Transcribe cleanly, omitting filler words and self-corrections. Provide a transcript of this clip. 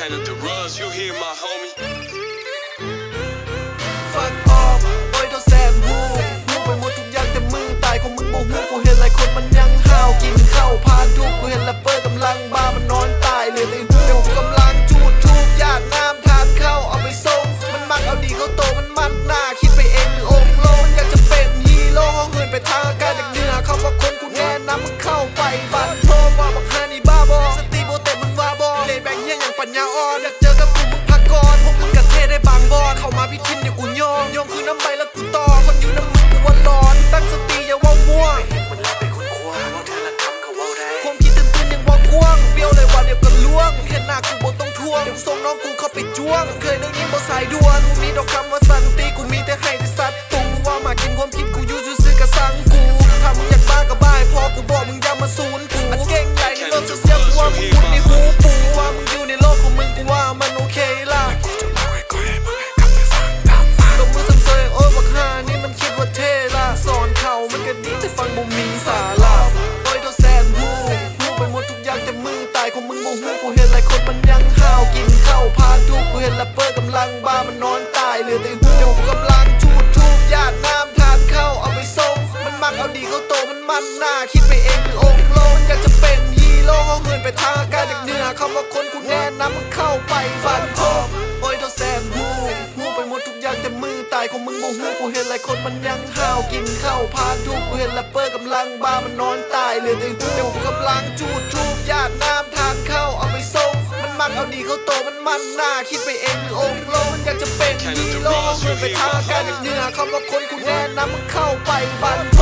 Canada Russ, you hear my homie? Fuck off โอ้ยโดนแซมหูไปหมดทุกอย่างแต่มึงตายของมึงโมหูกูเห็นหลายคนมันยังห้าวกินข้าวพานทุกกูเห็นแรปเปอร์กำลังบ้ามันนอนตายเลยไอ้หูแต่กูกำลังจูดทุกญาติน้ำทานข้าวเอาไปส่งมันมักเอาดีเขาโตมันหน้าคิดไปเองหรือองค์โลมันอยากจะเป็นฮีโร่ห้องเหินไปทางอากาศจากเหนือเขาว่าคนกูแน่นำมึงเข้าไปบันโทว่าบักฮานี่บ้าบอสตีโบแต่มึงว่าบอเลยแบงเฮี้ยอย่างปัญญาอ่อนอยากเจอกับกูมึงพักก่อนพวกมึงกระเทได้บางบอลเข้ามาพิทินเดี๋ยวกูยอมคือน้ำใบแล้วกูต่อคนอยู่น้ำมึงกูว่าร้อนตั้งสติอย่าว่ามั่วมันแล้วเป็นคนควาว่าเธอละทำเขาว่าได้ความคิดตื่นยังว่ากว้างเบี้ยวเลยว่าเดี๋ยวก็ล่วงเห็นหน้ากูบ่ต้องทวงเดี๋ยวส่งน้องกูเข้าไปจ้วงเคยได้ยินบ่สายด่วนมีดอกคำว่าสันติกูมีแต่ให้ได้สัตว์ตูว่ามากินความคิดกูอยู่ซื่อๆกับสังกูถ้ามึงอยากบ้าก็บ้าพอกูบอกมึงอย่ามาสูนกูอันเก่งใหญ่ในโลกโซเชียลกูว่ามึงพูดในหูปูว่ามึงอยู่ในโลกของมึงกูว่ามันโอเคล่ะตบมือสำเสยโอ้ยบักฮานี่มันคิดว่าเท่ละสอนเขามันก็ดีแต่ฟังบ่มีสาระโอ้ยโดนแซนหูไปหมดทุกอย่างแต่มึงตายของมึงบ่หูกูเห็นหลายคนมันยังห้าวกินข้าวพานทุกกูเห็นแรปเปอร์กำลังบ้ามันนอนตายเหลือแต่หูเดี๋ยวกูกำลังจูดทุกญาติน้ำทานข้าวเอาไปส่งมันมักเอาดีเขาโตมันหน้าคิดไปเองหรือองค์โลมันอยากจะเป็นฮีโร่ห้องเหินไปทางอากาศจากเหนือเขาว่าคนกูแน่นำมึงเข้าไปฟันทงโอ้ยโดนแซมหูไปหมดทุกอย่างแต่มึงตายของมึงบ่หูกูเห็นหลายคนมันยังห้าวกินข้าวพานทุกกูเห็นแรปเปอร์กำลังบ้ามันนอนตายเหลือแต่หูเดี๋ยวกูกำลังจูดทุกญาติน้ำทานข้าวเอาไปส่งมันมักเอาดีเขาโตมันหน้าคิดไปเองหรือองค์โลมันอยากจะเป็นฮีโร่ห้องเหินไปทางอากาศจากเหนือเขาว่าคนกูแน่นำมึงเข้าไปบันท